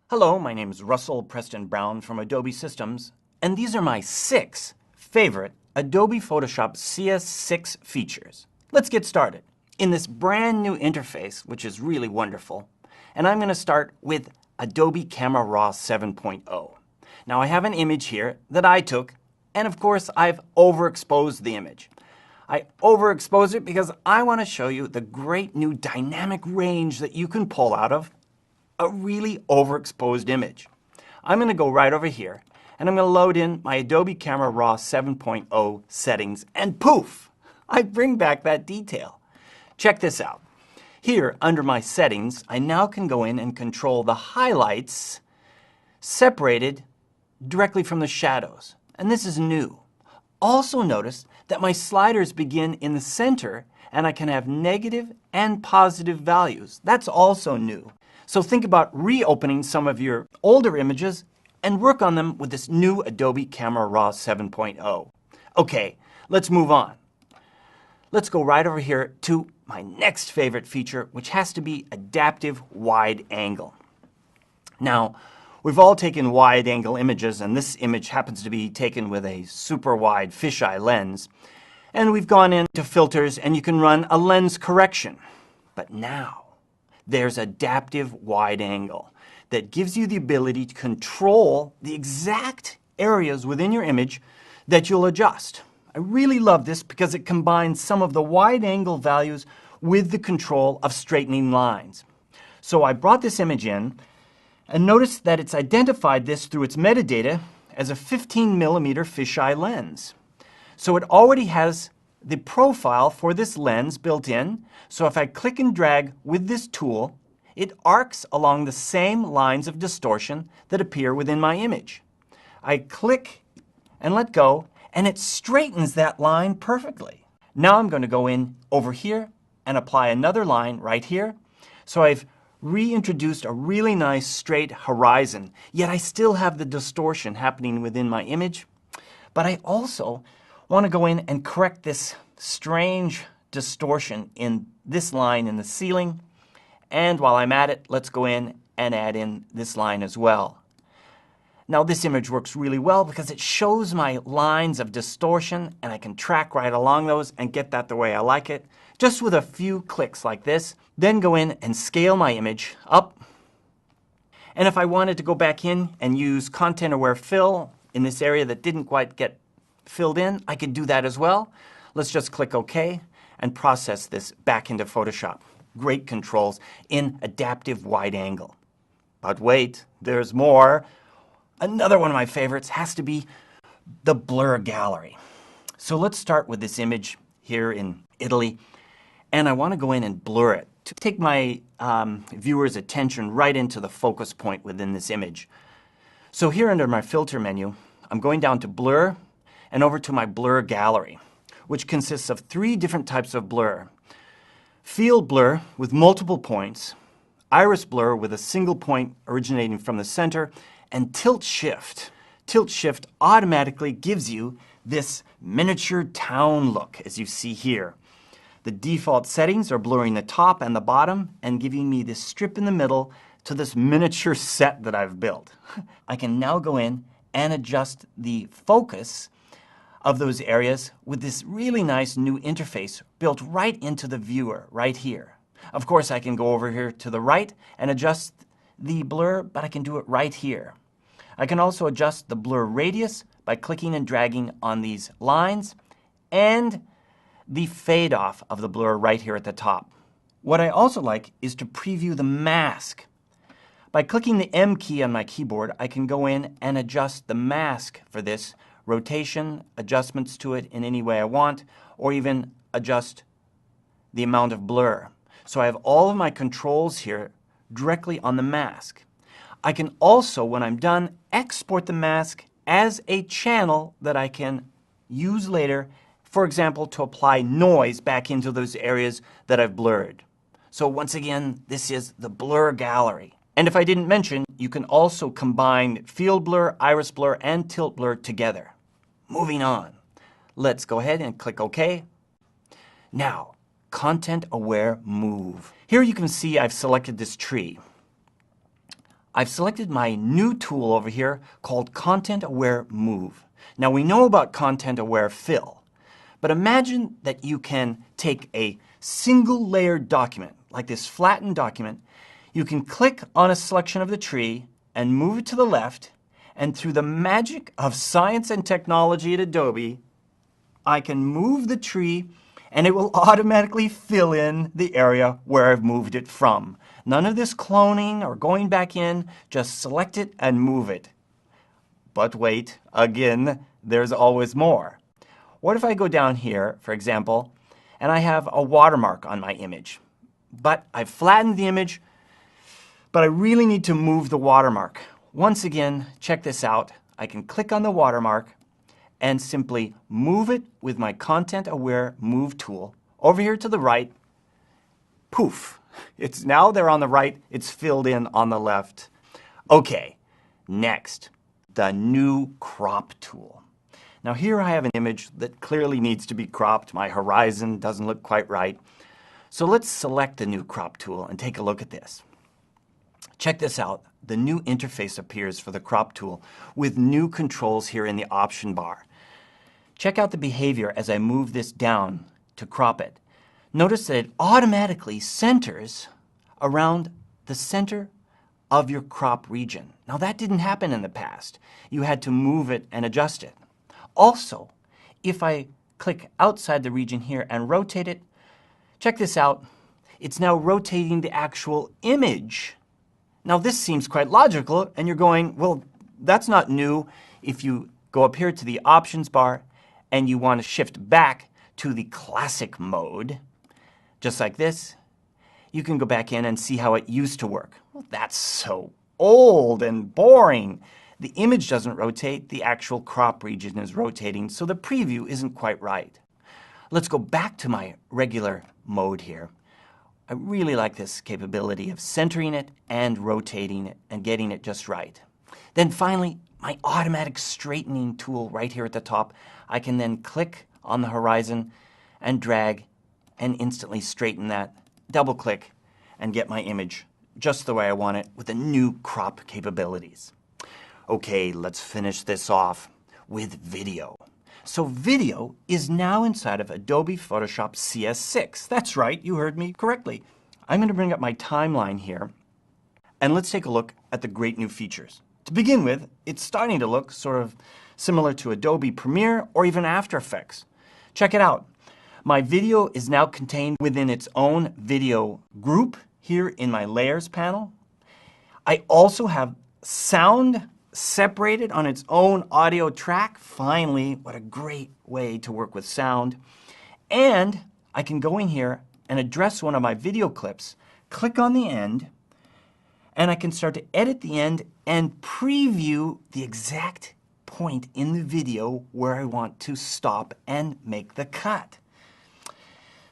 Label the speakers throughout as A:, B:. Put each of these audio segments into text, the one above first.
A: Hello, my name is Russell Preston Brown from Adobe Systems, and these are my 6 favorite Adobe Photoshop CS6 features. Let's get started. In this brand new interface, which is really wonderful, and I'm going to start with Adobe Camera Raw 7.0. Now I have an image here that I took, and of course I've overexposed the image. I overexpose it because I want to show you the great new dynamic range that you can pull out of a really overexposed image. I'm going to go right over here and I'm going to load in my Adobe Camera Raw 7.0 settings, and poof, I bring back that detail. Check this out. Here under my settings, I now can go in and control the highlights separated directly from the shadows. And this is new. Also notice that my sliders begin in the center and I can have negative and positive values. That's also new. So think about reopening some of your older images and work on them with this new Adobe Camera Raw 7.0. Okay, let's move on. Let's go right over here to my next favorite feature, which has to be adaptive wide angle. Now, we've all taken wide angle images, and this image happens to be taken with a super wide fisheye lens. And we've gone into filters and you can run a lens correction. But now, there's adaptive wide angle that gives you the ability to control the exact areas within your image that you'll adjust. I really love this because it combines some of the wide angle values with the control of straightening lines. So I brought this image in and notice that it's identified this through its metadata as a 15mm fisheye lens. So it already has the profile for this lens built in. So if I click and drag with this tool, it arcs along the same lines of distortion that appear within my image. I click and let go, and it straightens that line perfectly. Now I'm going to go in over here and apply another line right here. So I've reintroduced a really nice straight horizon, yet I still have the distortion happening within my image. But I also want to go in and correct this strange distortion in this line in the ceiling. And while I'm at it, let's go in and add in this line as well. Now this image works really well because it shows my lines of distortion and I can track right along those and get that the way I like it, just with a few clicks like this. Then go in and scale my image up. And if I wanted to go back in and use content aware fill in this area that didn't quite get filled in, I could do that as well. Let's just click OK and process this back into Photoshop. Great controls in adaptive wide angle. But wait, there's more. Another one of my favorites has to be the blur gallery. So let's start with this image here in Italy, and I want to go in and blur it to take my viewer's attention right into the focus point within this image. So here under my filter menu, I'm going down to blur and over to my blur gallery, which consists of 3 different types of blur. Field blur with multiple points, iris blur with a single point originating from the center, and tilt shift. Tilt shift automatically gives you this miniature town look, as you see here. The default settings are blurring the top and the bottom and giving me this strip in the middle to this miniature set that I've built. I can now go in and adjust the focus of those areas with this really nice new interface built right into the viewer right here. Of course, I can go over here to the right and adjust the blur, but I can do it right here. I can also adjust the blur radius by clicking and dragging on these lines, and the fade off of the blur right here at the top. What I also like is to preview the mask. By clicking the M key on my keyboard, I can go in and adjust the mask for this, rotation, adjustments to it in any way I want, or even adjust the amount of blur. So I have all of my controls here directly on the mask. I can also, when I'm done, export the mask as a channel that I can use later, for example, to apply noise back into those areas that I've blurred. So once again, this is the blur gallery. And if I didn't mention, you can also combine field blur, iris blur, and tilt blur together. Moving on. Let's go ahead and click OK. Now, content aware move. Here you can see I've selected this tree. I've selected my new tool over here called Content Aware Move. Now we know about Content Aware Fill, but imagine that you can take a single layered document, like this flattened document, you can click on a selection of the tree and move it to the left, and through the magic of science and technology at Adobe, I can move the tree and it will automatically fill in the area where I've moved it from. None of this cloning or going back in, just select it and move it. But wait, again, there's always more. What if I go down here, for example, and I have a watermark on my image, but I've flattened the image, but I really need to move the watermark. Once again, check this out. I can click on the watermark and simply move it with my Content Aware Move tool over here to the right. Poof! It's now there on the right, it's filled in on the left. Okay, next, the new crop tool. Now here I have an image that clearly needs to be cropped. My horizon doesn't look quite right. So let's select the new crop tool and take a look at this. Check this out. The new interface appears for the crop tool with new controls here in the option bar. Check out the behavior as I move this down to crop it. Notice that it automatically centers around the center of your crop region. Now that didn't happen in the past. You had to move it and adjust it. Also, if I click outside the region here and rotate it, check this out. It's now rotating the actual image. Now this seems quite logical, and you're going, well, that's not new. If you go up here to the options bar and you want to shift back to the classic mode, just like this, you can go back in and see how it used to work. Well, that's so old and boring. The image doesn't rotate, the actual crop region is rotating, so the preview isn't quite right. Let's go back to my regular mode here. I really like this capability of centering it and rotating it and getting it just right. Then finally, my automatic straightening tool right here at the top. I can then click on the horizon and drag and instantly straighten that, double click, and get my image just the way I want it with the new crop capabilities. Okay, let's finish this off with video. So video is now inside of Adobe Photoshop CS6. That's right, you heard me correctly. I'm going to bring up my timeline here, and let's take a look at the great new features. To begin with, it's starting to look sort of similar to Adobe Premiere or even After Effects. Check it out. My video is now contained within its own video group here in my Layers panel. I also have sound separated on its own audio track. Finally, what a great way to work with sound. And I can go in here and address one of my video clips, click on the end, and I can start to edit the end and preview the exact point in the video where I want to stop and make the cut.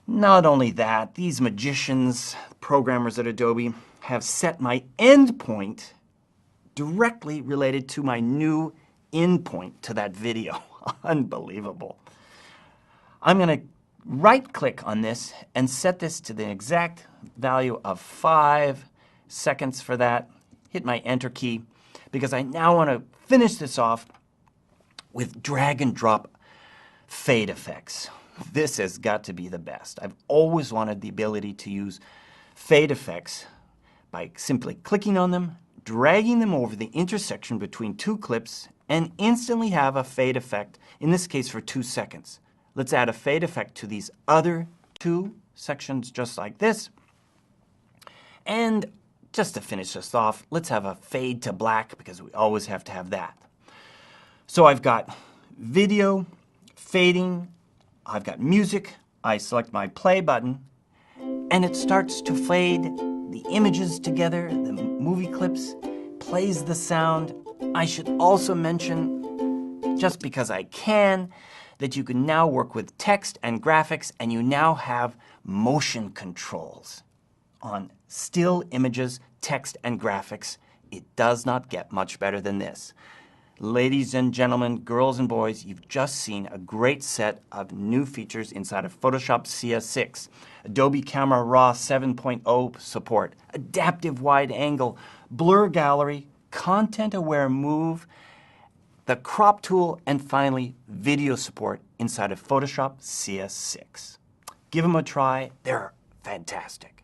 A: Not only that, these magicians, programmers at Adobe, have set my end point directly related to my new endpoint to that video. Unbelievable. I'm going to right-click on this and set this to the exact value of 5 seconds for that. Hit my Enter key because I now want to finish this off with drag and drop fade effects. This has got to be the best. I've always wanted the ability to use fade effects by simply clicking on them, dragging them over the intersection between two clips, and instantly have a fade effect, in this case for 2 seconds. Let's add a fade effect to these other 2 sections just like this. And just to finish this off, let's have a fade to black because we always have to have that. So I've got video, fading, I've got music, I select my play button, and it starts to fade the images together, the movie clips, plays the sound. I should also mention, just because I can, that you can now work with text and graphics, and you now have motion controls on still images, text, and graphics. It does not get much better than this. Ladies and gentlemen, girls and boys, you've just seen a great set of new features inside of Photoshop CS6. Adobe Camera Raw 7.0 support, adaptive wide angle, blur gallery, content-aware move, the crop tool, and finally, video support inside of Photoshop CS6. Give them a try. They're fantastic.